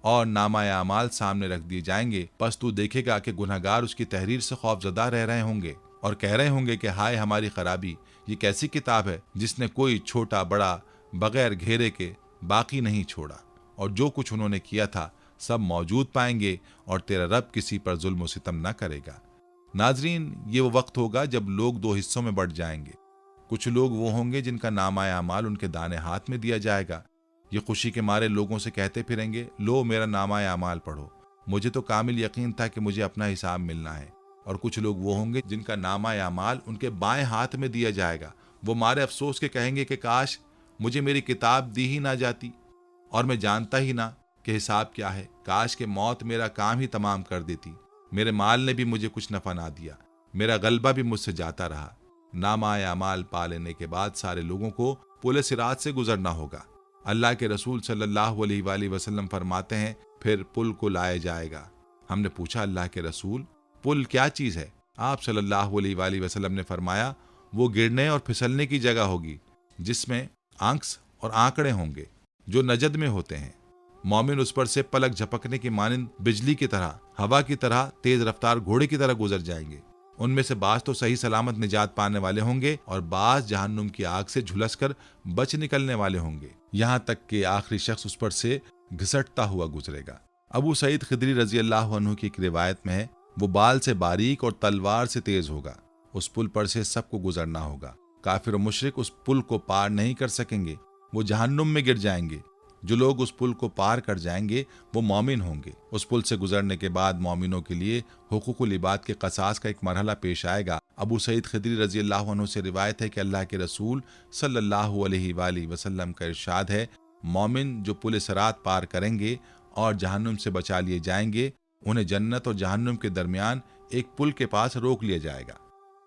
और नामा अमाल सामने रख दिए जाएंगे। बस तू देखेगा कि गुनहगार उसकी तहरीर से खौफजदा रह रहे होंगे और कह रहे होंगे कि हाय हमारी खराबी, ये कैसी किताब है जिसने कोई छोटा बड़ा बगैर घेरे के बाकी नहीं छोड़ा, और जो कुछ उन्होंने किया था सब मौजूद पाएंगे और तेरा रब किसी पर जुल्म सितम न करेगा। नाजरीन, ये वो वक्त होगा जब लोग 2 हिस्सों में बढ़ जाएंगे। कुछ लोग वो होंगे जिनका नामा अमाल उनके दाने हाथ में दिया जाएगा। ये खुशी के मारे लोगों से कहते फिरेंगे, लो मेरा नामा अमाल पढ़ो, मुझे तो कामिल यकीन था कि मुझे अपना हिसाब मिलना है। और कुछ लोग वो होंगे जिनका नामा अमाल उनके बाएं हाथ में दिया जाएगा। वो मारे अफसोस के कहेंगे कि काश मुझे मेरी किताब दी ही ना जाती और मैं जानता ही ना कि हिसाब क्या है। काश के मौत मेरा काम ही तमाम कर देती। मेरे माल ने भी मुझे कुछ नफा ना दिया, मेरा गलबा भी मुझसे जाता रहा। नामा अमाल पा लेने के बाद सारे लोगों को पुल सिरात से गुजरना होगा। अल्लाह के रसूल सल्लल्लाहु अलैहि वसल्लम फरमाते हैं, फिर पुल को लाया जाएगा। हमने पूछा, अल्लाह के रसूल पुल क्या चीज है? आप सल्लल्लाहु अलैहि वसल्लम ने फरमाया, वो गिरने और फिसलने की जगह होगी जिसमें आंक्स और आंकड़े होंगे जो नजद में होते हैं। मोमिन उस पर से पलक झपकने की मानिंद बिजली की तरह, हवा की तरह, तेज रफ्तार घोड़े की तरह गुजर जाएंगे। उनमें से बाज तो सही सलामत निजात पाने वाले होंगे और बाज जहन्नुम की आग से झुलसकर बच निकलने वाले होंगे, यहाँ तक कि आखिरी शख्स उस पर से घिसटता हुआ गुजरेगा। अबू सईद खिदरी रजी अल्लाह अन्हु की एक रिवायत में है, वो बाल से बारीक और तलवार से तेज होगा। उस पुल पर से सबको गुजरना होगा। काफिर और मुशरिक उस पुल को पार नहीं कर सकेंगे, वो जहन्नुम में गिर जाएंगे। जो लोग उस पुल को पार कर जाएंगे वो मौमिन होंगे। उस पुल से गुजरने के बाद मौमिनों के लिए हुकूकुल इबाद के कसास का एक मरहला पेश आएगा। अबू सईद खिदरी रजी अल्लाह अन्हु से रिवायत है कि अल्लाह के रसूल सल्लल्लाहु अलैहि वसल्लम का इरशाद है, मौमिन जो पुल सिरात पार करेंगे और जहन्नुम से बचा लिए जाएंगे, उन्हें जन्नत और जहन्नुम के दरमियान एक पुल के पास रोक लिया जाएगा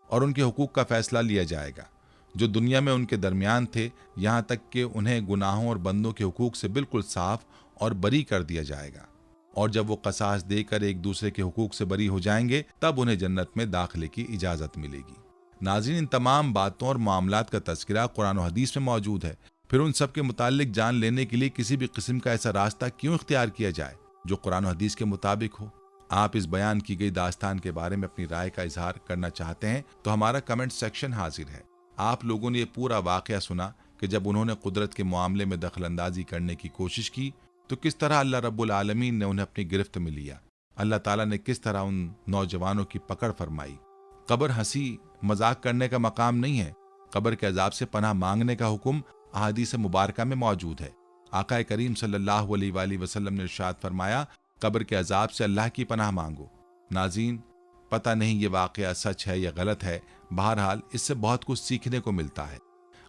और उनके हुकूक का फैसला लिया जाएगा जो दुनिया में उनके दरमियान थे, यहाँ तक कि उन्हें गुनाहों और बंदों के हुकूक से बिल्कुल साफ और बरी कर दिया जाएगा। और जब वो कसास देकर एक दूसरे के हुकूक से बरी हो जाएंगे, तब उन्हें जन्नत में दाखिले की इजाज़त मिलेगी। नाज़रीन, इन तमाम बातों और मामलात का तज़किरा कुरान और हदीस में मौजूद है। फिर उन सब के मुतालिक जान लेने के लिए किसी भी किस्म का ऐसा रास्ता क्यों इख्तियार किया जाए जो कुरान और हदीस के मुताबिक हो। आप इस बयान की गई दास्तान के बारे में अपनी राय का इजहार करना चाहते हैं तो हमारा कमेंट सेक्शन हाजिर है। आप लोगों ने ये पूरा वाकया सुना कि जब उन्होंने कुदरत के मामले में दखल अंदाजी करने की कोशिश की तो किस तरह अल्लाह रब्बुल आलमीन ने उन्हें अपनी गिरफ्त में लिया। अल्लाह ताला ने किस तरह उन नौजवानों की पकड़ फरमाई। कब्र हंसी मजाक करने का मकाम नहीं है। कब्र के अजाब से पनाह मांगने का हुक्म अहादीस मुबारका में मौजूद है। आका करीम सल्लल्लाहु अलैहि वसल्लम ने इरशाद फरमाया, कब्र के अजाब से अल्लाह की पनाह मांगो। नाज़रीन, पता नहीं ये वाकया सच है या गलत है, बहरहाल इससे बहुत कुछ सीखने को मिलता है।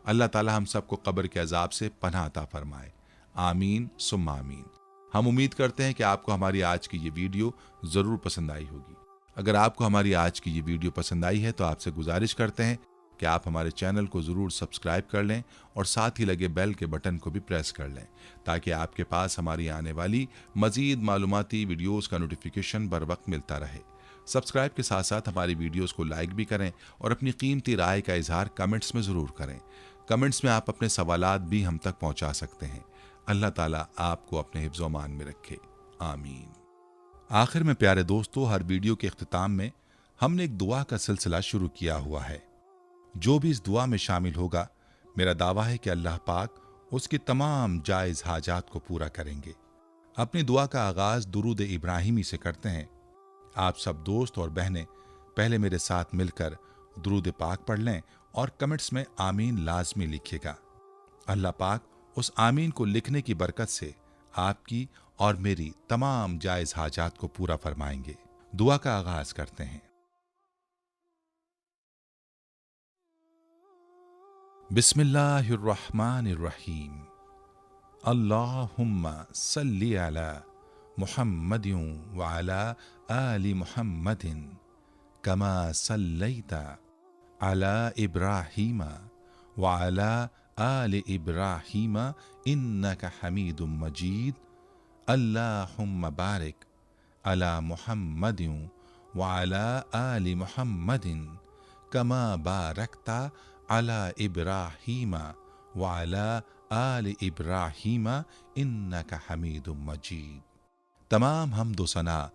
अल्लाह ताला हम सबको कब्र के अजाब से पनाह अता फरमाए। आमीन सुम्मा आमीन। हम उम्मीद करते हैं कि आपको हमारी आज की ये वीडियो ज़रूर पसंद आई होगी। अगर आपको हमारी आज की ये वीडियो पसंद आई है तो आपसे गुजारिश करते हैं कि आप हमारे चैनल को ज़रूर सब्सक्राइब कर लें और साथ ही लगे बेल के बटन को भी प्रेस कर लें ताकि आपके पास हमारी आने वाली मज़ीद मालूमाती वीडियोज़ का नोटिफिकेशन बर वक्त मिलता रहे। सब्सक्राइब के साथ साथ हमारी वीडियोज़ को लाइक भी करें और अपनी कीमती राय का इजहार कमेंट्स में ज़रूर करें। कमेंट्स में आप अपने सवालात भी हम तक पहुँचा सकते हैं। अल्लाह ताला आपको अपने हिफ्ज़ मान में रखे। आमीन। आखिर में प्यारे दोस्तों, हर वीडियो के इख्तिताम में हमने एक दुआ का सिलसिला शुरू किया हुआ है। जो भी इस दुआ में शामिल होगा, मेरा दावा है कि अल्लाह पाक उसकी तमाम जायज़ हाजात को पूरा करेंगे। अपनी दुआ का आगाज़ दुरूद इब्राहिमी से करते हैं। आप सब दोस्त और बहनें पहले मेरे साथ मिलकर दुरूद पाक पढ़ लें और कमेंट्स में आमीन लाजमी लिखिएगा। अल्लाह पाक उस आमीन को लिखने की बरकत से आपकी और मेरी तमाम जायज़ हाजात को पूरा फरमाएंगे। दुआ का आगाज़ करते हैं। बिस्मिल्लाहिर्रहमानिर्रहीम। अल्लाहुम्मा सल्ली अला मुहम्मदिन व अला आलि मुहम्मदिन कमा सल्लैता अला इब्राहीम व अला आलि इब्राहीम इन्नका हमीदुम मजीद। अल्लाहुम्मा बारिक अला मुहम्मदिन व अला आलि मुहम्मदिन कमा बारकता अला इब्राहीम व अला आलि इब्राहीम इन्नका हमीदुम मजीद। तमाम हम्द व सना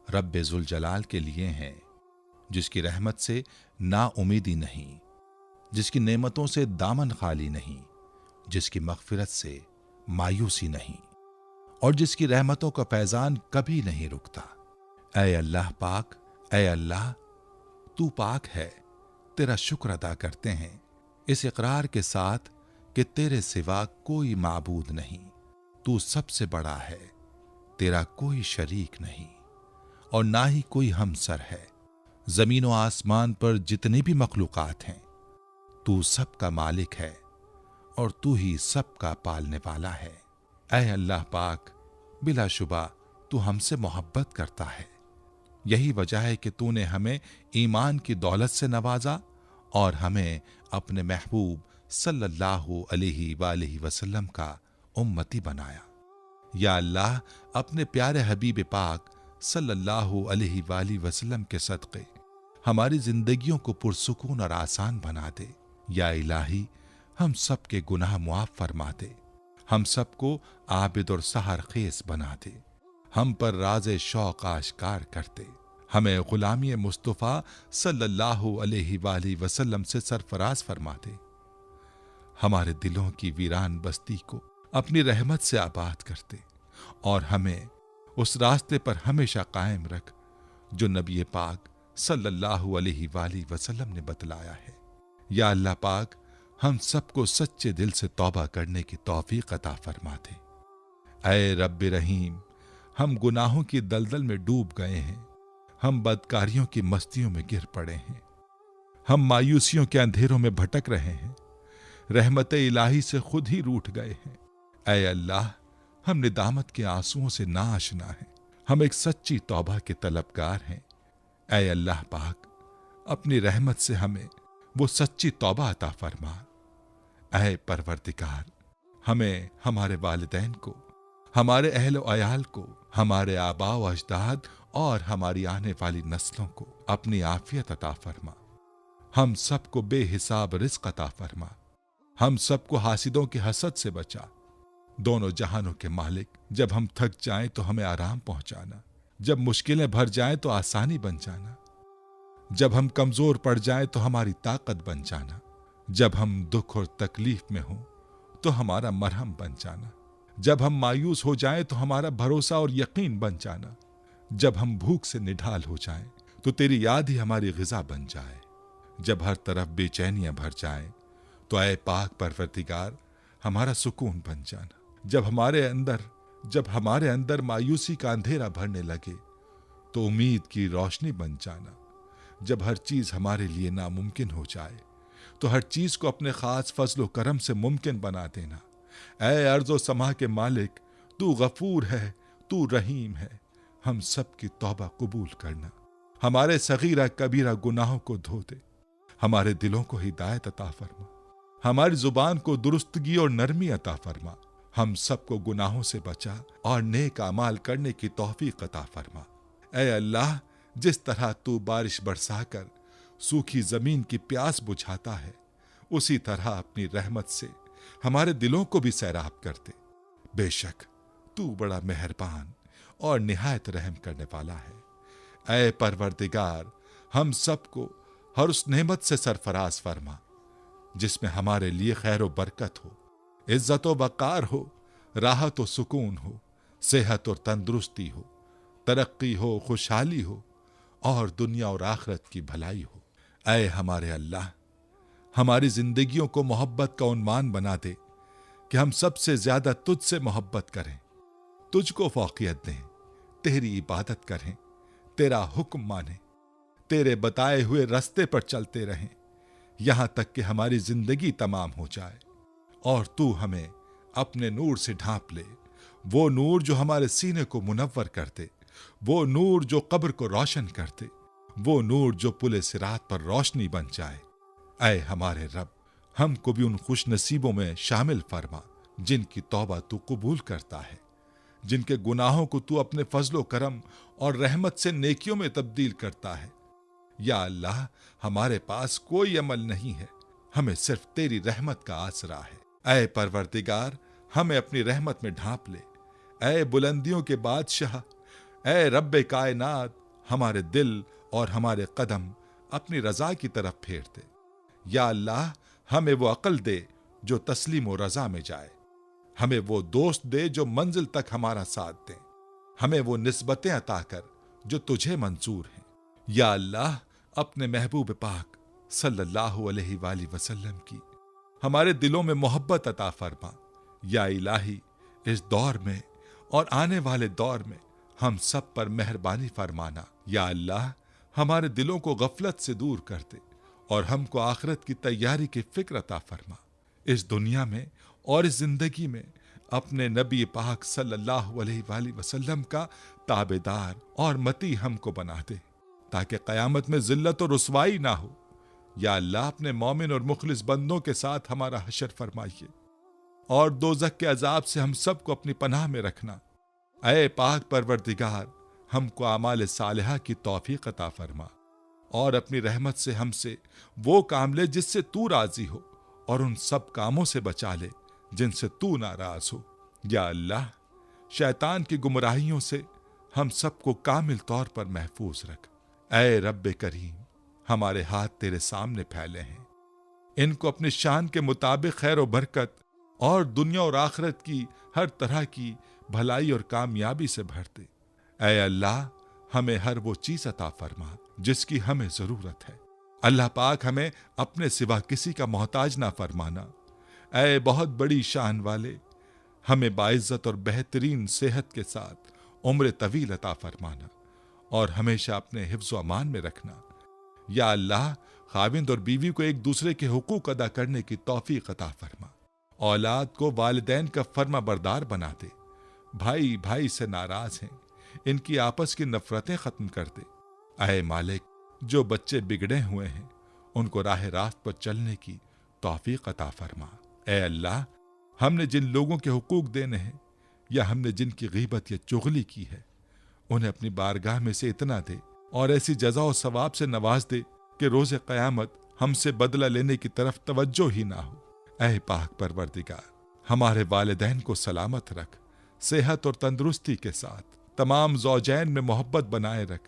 रब्बे ज़ुल जलाल के लिए हैं, जिसकी रहमत से नाउमीदी नहीं, जिसकी नेमतों से दामन खाली नहीं, जिसकी मग़फ़िरत से मायूसी नहीं और जिसकी रहमतों का फैज़ान कभी नहीं रुकता। ऐ अल्लाह पाक, ऐ अल्लाह तू पाक है, तेरा शुक्र अदा करते हैं इस इकरार के साथ कि तेरे सिवा कोई माबूद नहीं, तू सबसे बड़ा है, तेरा कोई शरीक नहीं और ना ही कोई हमसर है। ज़मीन व आसमान पर जितनी भी मखलूक़ात हैं, तू सबका मालिक है और तू ही सबका पालने वाला है। ऐ अल्लाह पाक, बिलाशुबा तू हमसे मोहब्बत करता है। यही वजह है कि तूने हमें ईमान की दौलत से नवाजा और हमें अपने महबूब सल्लल्लाहु अलैहि वसल्लम का उम्मती बनाया। या अल्लाह, अपने प्यारे हबीब पाक सल्लल्लाहु अलैहि वसल्लम के सदक़े हमारी जिंदगियों को पुरसुकून और आसान बना दे। या इलाही, हम सब के गुनाह मुआफ़ फरमा दे, हम सबको आबिद और सहर खेस बना दे, हम पर राज़े शौक़ आश्कार करते, हमें ग़ुलामी मुस्तफ़ा सल्लल्लाहु अलैहि वसल्लम से सरफराज फरमा दे। हमारे दिलों की वीरान बस्ती को अपनी रहमत से आबाद करते और हमें उस रास्ते पर हमेशा कायम रख जो नबी पाक सल्लल्लाहु अलैहि वसल्लम ने बतलाया है। या अल्लाह पाक, हम सबको सच्चे दिल से तौबा करने की तौफीक अता फरमा दे। ऐ रब्बे रहीम, हम गुनाहों की दलदल में डूब गए हैं, हम बदकारियों की मस्तियों में गिर पड़े हैं, हम मायूसियों के अंधेरों में भटक रहे हैं, रहमत इलाही से खुद ही रूठ गए हैं। ऐ अल्लाह, हम निदामत के आंसुओं से नाआशना हैं, हम एक सच्ची तौबा के तलबगार हैं। ऐ अल्लाह पाक, अपनी रहमत से हमें वो सच्ची तौबा अता फरमा। ऐ परवरदिगार, हमें हमारे वालिदैन को, हमारे अहल व अयाल को, हमारे आबा व अजदाद और हमारी आने वाली नस्लों को अपनी आफियत अता फरमा। हम सबको बेहिसाब रिज़्क़ अता फरमा। हम सबको हासिदों की हसद से बचा। दोनों जहानों के मालिक, जब हम थक जाएं तो हमें आराम पहुंचाना, जब मुश्किलें भर जाएं तो आसानी बन जाना, जब हम कमजोर पड़ जाएं तो हमारी ताकत बन जाना, जब हम दुख और तकलीफ में हों तो हमारा मरहम बन जाना, जब हम मायूस हो जाएं तो हमारा भरोसा और यकीन बन जाना, जब हम भूख से निढाल हो जाएं तो तेरी याद ही हमारी गिजा बन जाए, जब हर तरफ बेचैनियां भर जाएं तो ऐ पाक परवरदिगार हमारा सुकून बन जाना, जब हमारे अंदर मायूसी का अंधेरा भरने लगे तो उम्मीद की रोशनी बन जाना, जब हर चीज हमारे लिए नामुमकिन हो जाए तो हर चीज को अपने खास फजलो करम से मुमकिन बना देना। ऐ अर्ज़ो समा के मालिक, तू गफूर है, तू रहीम है, हम सब की तौबा कबूल करना, हमारे सगीरा कबीरा गुनाहों को धो दे, हमारे दिलों को हिदायत अता फरमा, हमारी जुबान को दुरुस्तगी और नरमी अता फरमा, हम सबको गुनाहों से बचा और नेक अमाल करने की तौफीक अता फरमा। ऐ अल्लाह, जिस तरह तू बारिश बरसाकर सूखी जमीन की प्यास बुझाता है, उसी तरह अपनी रहमत से हमारे दिलों को भी सैराब कर दे। बेशक तू बड़ा मेहरबान और निहायत रहम करने वाला है। ऐ परवरदिगार, हम सबको हर उस नेमत से सरफराज फरमा जिसमें हमारे लिए खैर व बरकत हो, इज्जत व वक़ार हो, राहत व सुकून हो, सेहत और तंदुरुस्ती हो, तरक्की हो, खुशहाली हो और दुनिया और आखिरत की भलाई हो। ऐ हमारे अल्लाह, हमारी जिंदगियों को मोहब्बत का उन्मान बना दे कि हम सबसे ज्यादा तुझसे मोहब्बत करें, तुझको फौकियत दें, तेरी इबादत करें, तेरा हुक्म माने, तेरे बताए हुए रास्ते पर चलते रहें, यहां तक कि हमारी जिंदगी तमाम हो जाए और तू हमें अपने नूर से ढांप ले, वो नूर जो हमारे सीने को मुनव्वर कर दे, वो नूर जो कब्र को रोशन कर दे, वो नूर जो पुले सिरात पर रोशनी बन जाए। ऐ हमारे रब, हमको भी उन खुश नसीबों में शामिल फरमा जिनकी तौबा तू कबूल करता है, जिनके गुनाहों को तू अपने फजलो करम और रहमत से नेकियों में तब्दील करता है। या अल्लाह, हमारे पास कोई अमल नहीं है, हमें सिर्फ तेरी रहमत का आसरा है। ऐ परवरदिगार, हमें अपनी रहमत में ढांप ले। ऐ बुलंदियों के बादशाह, ऐ रब्बे कायनात, हमारे दिल और हमारे कदम अपनी रजा की तरफ फेर दे। या अल्लाह, हमें वो अक्ल दे जो तस्लीम व रजा में जाए, हमें वो दोस्त दे जो मंजिल तक हमारा साथ दे, हमें वो निस्बतें अता कर जो तुझे मंजूर हैं। या अल्लाह, अपने महबूब पाक सल्लल्लाहु अलैहि वसल्लम की हमारे दिलों में मोहब्बत अता फरमा। या इलाही, इस दौर में और आने वाले दौर में हम सब पर मेहरबानी फरमाना। या अल्लाह, हमारे दिलों को गफलत से दूर कर दे और हमको आखिरत की तैयारी की फिक्र अता फरमा। इस दुनिया में और इस जिंदगी में अपने नबी पाक सल्लल्लाहु अलैहि वसल्लम का ताबेदार और मती हमको बना दे ताकि क़यामत में जिल्लत और रुसवाई ना हो। या अल्लाह, अपने मोमिन और मुखलिस बंदों के साथ हमारा हशर फरमाइए और दोज़ख के अजाब से हम सबको अपनी पनाह में रखना। ऐ पाक परवरदिगार, हमको आमाल सालिहा की तौफीक अता फरमा और अपनी रहमत से हमसे वो काम ले जिससे तू राजी हो और उन सब कामों से बचा ले जिनसे तू नाराज हो। या अल्लाह, शैतान की गुमराहियों से हम सबको कामिल तौर पर महफूज रख। ऐ रब्बे करीम, हमारे हाथ तेरे सामने फैले हैं, इनको अपनी शान के मुताबिक खैर व बरकत और दुनिया और आखिरत की हर तरह की भलाई और कामयाबी से भर दे। ऐ अल्लाह, हमें हर वो चीज अता फरमा जिसकी हमें जरूरत है। अल्लाह पाक, हमें अपने सिवा किसी का मोहताज ना फरमाना। ऐ बहुत बड़ी शान वाले, हमें बाइज्जत और बेहतरीन सेहत के साथ उम्र तवील अता फरमाना और हमेशा अपने हिफ्ज़ व अमान में रखना। या अल्लाह, खाविंद और बीवी को एक दूसरे के हुकूक अदा करने की तौफीक अता फरमा। औलाद को वालिदैन का फर्मा बरदार बना दे। भाई भाई से नाराज हैं, इनकी आपस की नफरतें खत्म कर दे। ऐ मालिक, जो बच्चे बिगड़े हुए हैं उनको राह रास्त पर चलने की तौफीक अता फरमा। ऐ अल्लाह, हमने जिन लोगों के हुकूक देने हैं या हमने जिनकी गीबत या चुगली की है उन्हें अपनी बारगाह में से इतना दे और ऐसी जज़ा और सवाब से नवाज दे कि रोज़े क़यामत हमसे बदला लेने की तरफ तवज्जो ही ना हो। ऐ पाक परवरदिगार, हमारे वालिदैन को सलामत रख, सेहत और तंदुरुस्ती के साथ तमाम ज़ौजैन में मोहब्बत बनाए रख,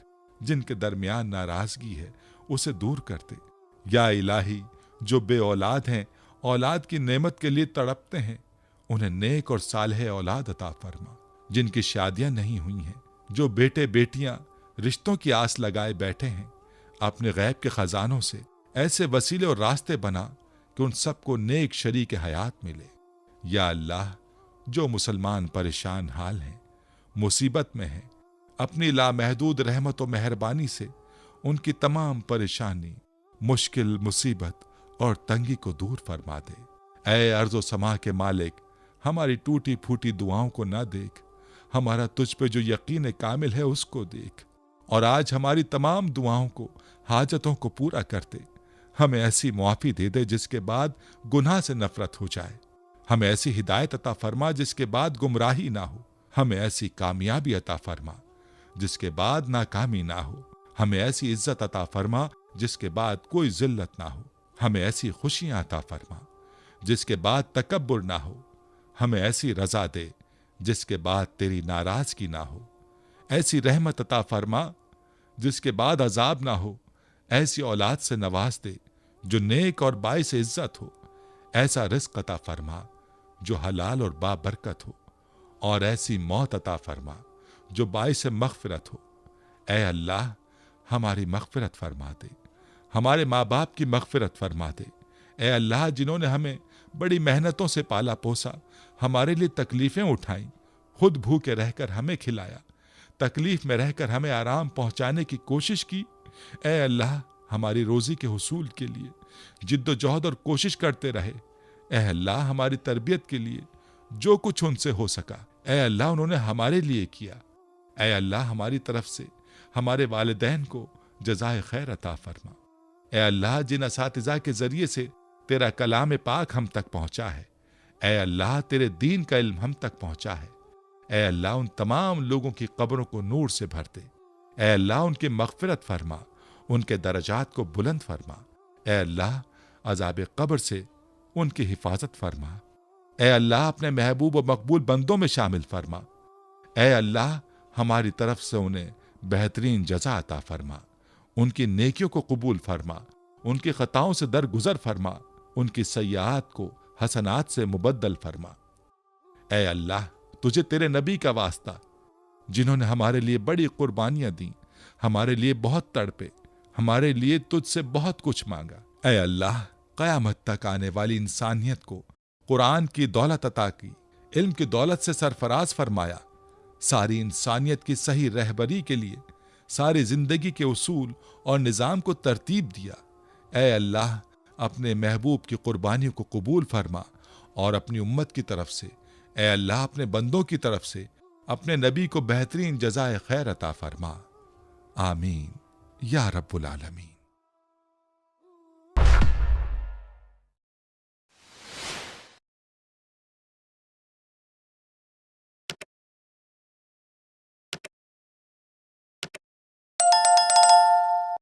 जिनके दरमियान नाराजगी है उसे दूर कर दे। या इलाही, जो बे औलाद हैं, औलाद की नेमत के लिए तड़पते हैं, उन्हें नेक और सालेह औलाद अता फरमा। जिनकी शादियां नहीं हुई हैं, जो बेटे बेटियां रिश्तों की आस लगाए बैठे हैं, अपने गैब के खजानों से ऐसे वसीले और रास्ते बना कि उन सबको नेक शरीक हयात मिले। या अल्लाह, जो मुसलमान परेशान हाल हैं, मुसीबत में हैं, अपनी लामहदूद रहमत और मेहरबानी से उनकी तमाम परेशानी, मुश्किल, मुसीबत और तंगी को दूर फरमा दे। ऐ अर्ज़ो समा के मालिक, हमारी टूटी फूटी दुआओं को ना देख, हमारा तुझ पे जो यकीन कामिल है उसको देख, और आज हमारी तमाम दुआओं को, हाजतों को पूरा कर दे। हमें ऐसी मुआफ़ी दे दे जिसके बाद गुनाह से नफरत हो जाए। हमें ऐसी हिदायत अता फरमा जिसके बाद गुमराही ना हो। हमें ऐसी कामयाबी अता फरमा जिसके बाद नाकामी ना हो। हमें ऐसी इज्जत अता फरमा जिसके बाद कोई जिल्लत ना हो। हमें ऐसी खुशियां अता फरमा जिसके बाद तकब्बुर ना हो। हमें ऐसी रजा दे जिसके बाद तेरी नाराजगी ना हो। ऐसी रहमत अता फरमा जिसके बाद अजाब ना हो। ऐसी औलाद से नवाज दे जो नेक और बाइस इज्जत हो। ऐसा रिज़्क़ अता फरमा जो हलाल और बाबरकत हो, और ऐसी मौत अता फरमा जो बाइस मग़फ़िरत हो। ऐ अल्लाह, हमारी मग़फ़िरत फरमा दे, हमारे माँ बाप की मग़फ़िरत फरमा दे। ऐ अल्लाह, जिन्होंने हमें बड़ी मेहनतों से पाला पोसा, हमारे लिए तकलीफ़ें उठाई, खुद भूखे रहकर हमें खिलाया, तकलीफ़ में रहकर हमें आराम पहुँचाने की कोशिश की। ऐ अल्लाह, हमारी रोज़ी के हुसूल के लिए जिद्दोजहद और कोशिश करते रहे। ऐ अल्लाह, हमारी तरबियत के लिए जो कुछ उनसे हो सका, ऐ अल्लाह, उन्होंने हमारे लिए किया। ऐ अल्लाह, हमारी तरफ से हमारे वालिदैन को जज़ाए खैर अता फरमा। ऐ अल्लाह, जिन असातिज़ा के ज़रिए से तेरा कलाम पाक हम तक पहुँचा है, ऐ अल्लाह, तेरे दीन का इल्म हम तक पहुँचा है, ऐ अल्लाह, उन तमाम लोगों की कब्रों को नूर से भर दे। ऐ अल्लाह, उनकी मग़फ़िरत फरमा, उनके दरजात को बुलंद फरमा। ऐ अल्लाह, अज़ाब क़ब्र से उनकी हिफाजत फरमा। ऐ अल्लाह, अपने महबूब व मकबूल बंदों में शामिल फरमा। ऐ अल्लाह, हमारी तरफ से उन्हें बेहतरीन जज़ा अता फरमा, उनकी नेकियों को कबूल फरमा, उनकी ख़ताओं से दरगुजर फरमा, उनकी सय्यात को हसनात से मुबद्दल फरमा। ऐ अल्लाह, तुझे तेरे नबी का वास्ता, जिन्होंने हमारे लिए बड़ी कुर्बानियां दी, हमारे लिए बहुत तड़पे, हमारे लिए तुझसे बहुत कुछ मांगा। ऐ अल्लाह, क़यामत तक आने वाली इंसानियत को कुरान की दौलत अता की, इल्म की दौलत से सरफराज फरमाया, सारी इंसानियत की सही रहबरी के लिए सारी जिंदगी के उसूल और निज़ाम को तरतीब दिया। ऐ अल्लाह, अपने महबूब की कुर्बानियों को कबूल फरमा, और अपनी उम्मत की तरफ से, ऐ अल्लाह, अपने बंदों की तरफ से अपने नबी को बेहतरीन जज़ाए खैर अता फरमा। आमीन या रब्बुल आलमीन।